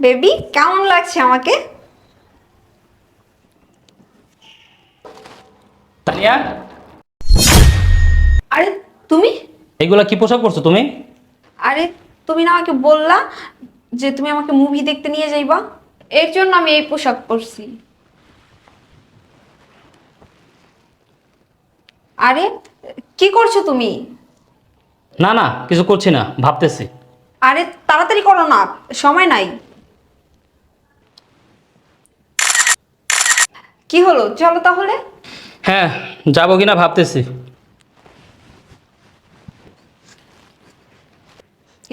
Baby কেমন লাগছে আমাকে? তানিয়া, আরে তুমি এগুলা কি পোশাক পরছো তুমি? আরে তুমি না আমাকে বললা যে তুমি আমাকে মুভি দেখতে নিয়ে যাইবা, এর জন্য আমি এই পোশাক পরছি। আরে কি করছো তুমি? না না, কিছু করছি না, ভাবতেছি। আরে তাড়াতাড়ি করো না, সময় নাই। কি হলো, চলো তাহলে। হ্যাঁ, যাবো কিনা ভাবতেছি।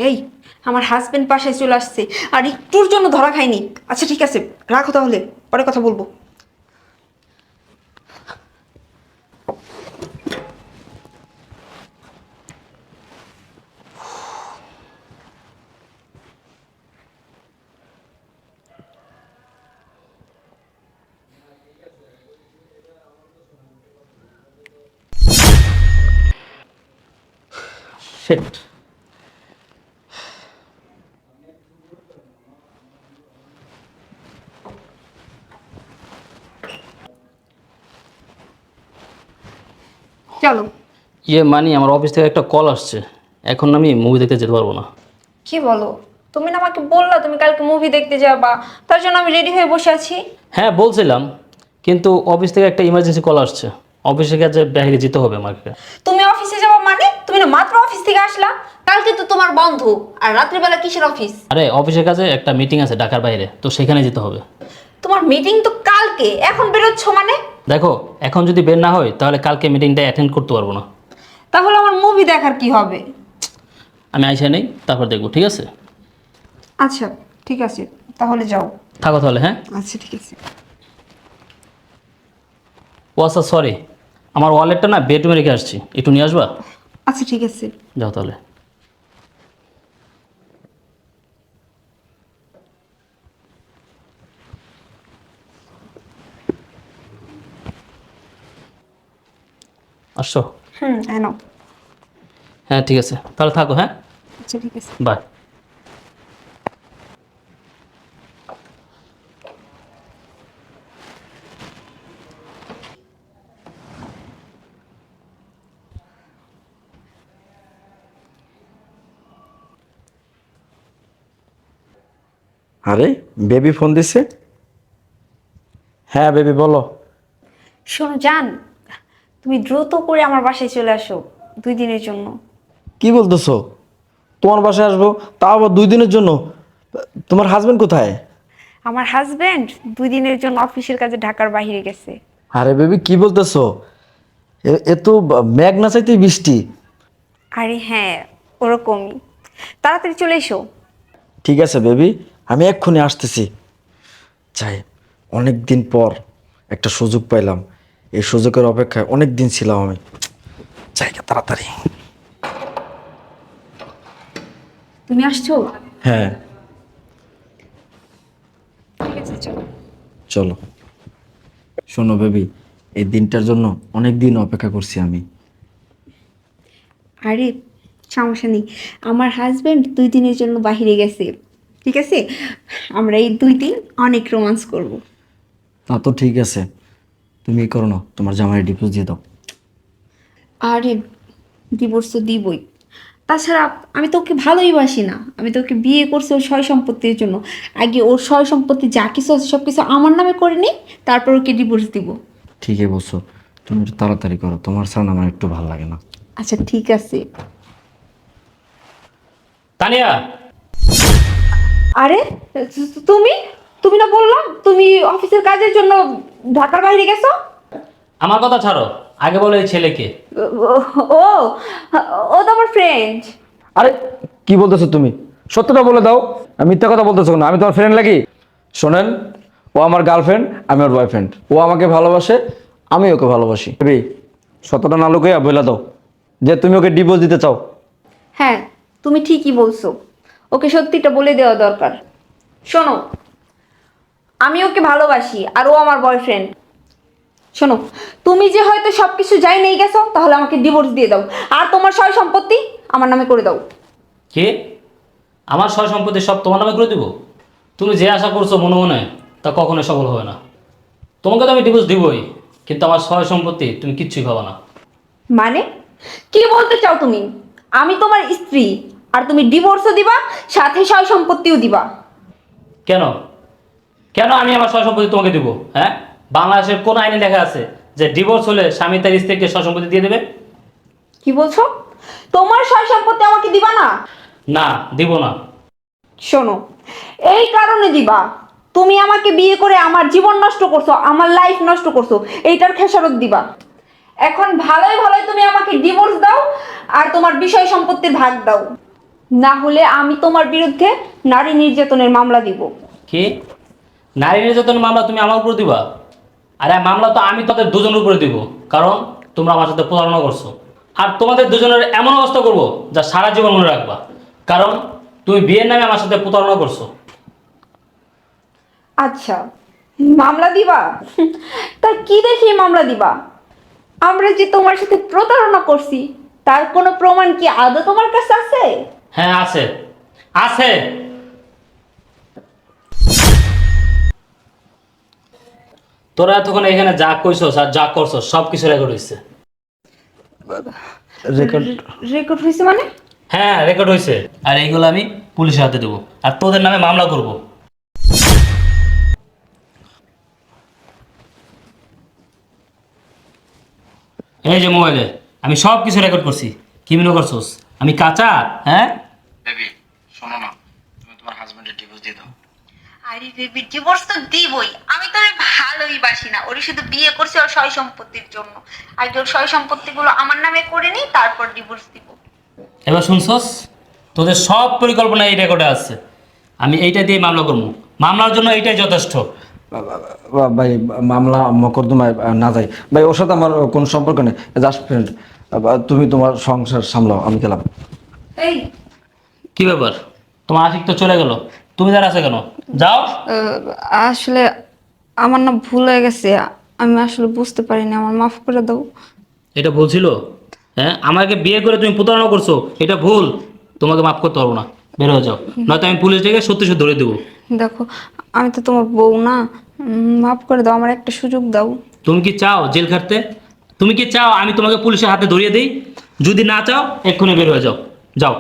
এই, আমার হাজবেন্ড পাশে চলে আসছে, আর একটুর জন্য ধরা খাইনি। আচ্ছা ঠিক আছে, রাখো তাহলে, পরে কথা বলবো। শিট। চলো। মানি আমার অফিস থেকে একটা কল আসছে। এখন আমি মুভি দেখতে যেতে পারবো না। কি বলো? তুমি না আমাকে বললা তুমি কালকে মুভি দেখতে যাবা, তার জন্য আমি রেডি হয়ে বসে আছি। হ্যাঁ বলছিলাম, কিন্তু অফিস থেকে একটা ইমার্জেন্সি কল আসছে। অফিসে কাজে বাইরে যেতে হবে আমাকে। তুমি অফিসে যাবো মানে? তুমি না মাত্র অফিস থেকে আসলা। কালকে তো তোমার বন্ধ, আর রাত্রিবেলা কিসের অফিস? আরে অফিসের কাজে একটা মিটিং আছে ঢাকার বাইরে, তো সেখানে যেতে হবে। তোমার মিটিং তো কালকে, এখন বেরোচ্ছ মানে? দেখো, এখন যদি বের না হয় তাহলে কালকে মিটিংটা অ্যাটেন্ড করতে পারবো না। তাহলে আমার মুভি দেখার কি হবে? আমি আইসা নেই, তারপর দেখবো, ঠিক আছে? আচ্ছা ঠিক আছে, তাহলে যাও। থাকো তাহলে, হ্যাঁ। আচ্ছা ঠিক আছে। ও আচ্ছা, সরি, আমার ওয়ালেটটা না বেডরুমে রেখে আসছি, একটু নিয়ে আসবা? আচ্ছা ঠিক আছে। যাও তাহলে। আসছো? এনো। হ্যাঁ ঠিক আছে, তাহলে থাকো, হ্যাঁ। আচ্ছা ঠিক আছে। বাই। আরে বেবি ফোন দিছে। হ্যাঁ বেবি বলো। শোনো জান, তুমি দ্রুত করে আমার বাসায় চলে আসো 2 দিনের জন্য। কি বলতেছো? তোমার বাসায় আসবো, তাও আবার 2 দিনের জন্য? তোমার হাজবেন্ড কোথায়? আমার হাজবেন্ড 2 দিনের জন্য অফিসের কাজে ঢাকার বাইরে গেছে। আরে বেবি কি বলতেছো? এ তো মেঘ না চাইতেই বৃষ্টি। আরে হ্যাঁ, ওরকমই। তাড়াতাড়ি চলে এসো। ঠিক আছে বেবি, আমি এক্ষুনি আসতেছি। চাই, অনেক দিন পর একটা সুযোগ পাইলাম। এই সুযোগের অপেক্ষায় অনেক দিন ছিলাম আমি। জায়গা তাড়াতাড়ি। তুমি আসছো? হ্যাঁ ঠিক আছে চলো। চলো। শোনো বেবি, এই দিনটার জন্য অনেক দিন অপেক্ষা করছি আমি। আরে সমস্যা নেই, আমার হাজবেন্ড 2 দিনের জন্য বাইরে গেছে। ঠিক আছে, আমরা এই 2 দিন অনেক রোমান্স করব। তা তো ঠিক আছে, তুমি করো না, তোমার জামাই ডিভোর্স দিয়ে দাও। আরে ডিভোর্স তো দিবই। তাছাড়া আমি তো ওকে ভালোই বাসি না, আমি তো ওকে বিয়ে করছি ওর সয় সম্পত্তির জন্য। আগে ওর সয় সম্পত্তি যা কিছু আছে সব কিছু আমার নামে করে নিই, তারপর ওকে ডিভোর্স দিব। ঠিকই বলছো, তুমি একটু তাড়াতাড়ি করো, তোমার ছাড়া আমার একটু ভালো লাগে না। আচ্ছা ঠিক আছে। তানিয়া, আরে তুমি তুমি না বললাম তুমি অফিসের কাজের জন্য ঢাকার বাইরে গেছো? আমার কথা ছাড়ো, আগে বলো এই ছেলেকে। ও ও ও তো আমার ফ্রেন্ড। আরে কি বলতেছো তুমি? সত্যটা বলে দাও, আমি মিথ্যা কথা বলতেছো না, আমি তোমার ফ্রেন্ড লাগি? শোনেন, ও আমার গার্লফ্রেন্ড, আমি ওর বয়ফ্রেন্ড। ও আমাকে ভালোবাসে, আমি ওকে ভালোবাসি। বেবি, সত্যটা না লুকিয়ে বলে দাও যে তুমি ওকে ডিভোর্স দিতে চাও। হ্যাঁ, তুমি ঠিকই বলছো, ওকে সত্যিটা বলে দেওয়া দরকার। শোনো, আমি ওকে ভালোবাসি আর ও আমার বয়ফ্রেন্ড। শোনো, তুমি যে হয়তো সবকিছু যাই নিয়ে গেছো, তাহলে আমাকে ডিভোর্স দিয়ে দাও, আর তোমার সয় সম্পত্তি আমার নামে করে দাও। কে? আমার সয় সম্পত্তি সব তোমার নামে করে দিব? তুমি যে আশা করছো মনে মনে তা কখনোই সফল হবে না। তোমাকে তো আমি ডিভোর্স দিবই, কিন্তু আমার সয় সম্পত্তি তুমি কিচ্ছুই পাবা না। মানে কি বলতে চাও তুমি? আমি তোমার স্ত্রী, আর তুমি ডিভোর্সও দিবা, সাথে সয় সম্পত্তিও দিবা? কেন? কেন আমি আমার সয় সম্পত্তি তোমাকে দিব? হ্যাঁ, বাংলাদেশের কোন আইনে লেখা আছে যে ডিভোর্স হলে স্বামী তার স্ত্রীকে সয় সম্পত্তি দিয়ে দেবে? কি বলছো? তোমার সয় সম্পত্তি আমাকে দিবা না? না, দিব না। শোনো, এই কারণে দিবা, তুমি আমাকে বিয়ে করে আমার জীবন নষ্ট করছো, আমার লাইফ নষ্ট করছো, এইটার খেসারত দিবা। এখন ভালোই ভালোই তুমি আমাকে ডিভোর্স দাও আর তোমার বিষয় সম্পত্তির ভাগ দাও, না হলে আমি তোমার বিরুদ্ধে নারী নির্যাতনের মামলা দিব। কি? নারী নির্যাতনের মামলা তুমি আমার উপর দিবা? আরে মামলা তো আমি তাদের দুজনের উপরে দিব, কারণ তোমরা আমার সাথে প্রতারণা করছো। আর তোমাদের দুজনের এমন অবস্থা করবো যা সারা জীবন মনে রাখবা, কারণ তুমি বিয়ের নামে আমার সাথে প্রতারণা করছো। আচ্ছা, মামলা দিবা? তা কি দেখি মামলা দিবা? আমরা যে তোমার সাথে প্রতারণা করছি তার কোনো প্রমাণ কি আদৌ তোমার কাছে আছে? হ্যাঁ আছে, আছে। তোরা এতক্ষণ এখানে যা কইছস আর যা করছস সব কিছু রেকর্ড হয়েছে। রেকর্ড? রেকর্ড হয়েছে মানে? হ্যাঁ, রেকর্ড হয়েছে। আর এইগুলো আমি পুলিশের হাতে দেবো, আর তোদের নামে মামলা করব। এই যে মোবাইলে আমি সব কিছু রেকর্ড করছি। কি মনে করছস আমি কাঁচা? হ্যাঁ, বেবি শোনো না, তুমি তোমার হাজবেন্ডের ডিভোর্স দিয়ে দাও। আরে বেবি, ডিভোর্স তো দিবই। আমি তো ওরে ভালোই বাসি না, ওরে শুধু বিয়ে করছি ওর সয় সম্পত্তির জন্য। আর ওর সয় সম্পত্তিগুলো আমার নামে করে নিই, তারপর ডিভোর্স দিব। এবার শুনছস? তোদের সব পরিকল্পনা এই রেকর্ডে আছে। আমি এইটা দিয়ে মামলা করবো, মামলার জন্য এইটাই যথেষ্ট। ভাই মামলা মকদ্দমায় না যাই ভাই, ওর সাথে আমার কোনো সম্পর্ক নেই, জাস্ট ফ্রেন্ড। তুমি তোমার সংসার সামলাও, আমি গেলাম। এই কি ব্যাপার? তোমার আশিক তো চলে গেল, তুমি যারা আছে কেন? যাও। আসলে আমার না ভুল হয়ে গেছে, আমি আসলে বুঝতে পারিনি, আমার মাফ করে দাও। এটা ভুল ছিল? হ্যাঁ, আমাকে বিয়ে করে তুমি প্রতারণা করছো, এটা ভুল। তোমাকে মাফ করতে পারবো না, বের হয়ে যাও, নয়তো আমি পুলিশ ডেকে সত্যি সত্যি ধরে দেবো। দেখো, আমি তো তোমার বউ না, মাফ করে দাও, আমার একটা সুযোগ দাও। তুমি কি চাও জেল খাটতে? তুমি কি চাও আমি তোমাকে পুলিশের হাতে ধরিয়ে দিই? যদি না চাও এক্ষুনি বের হয়ে যাও, যাও।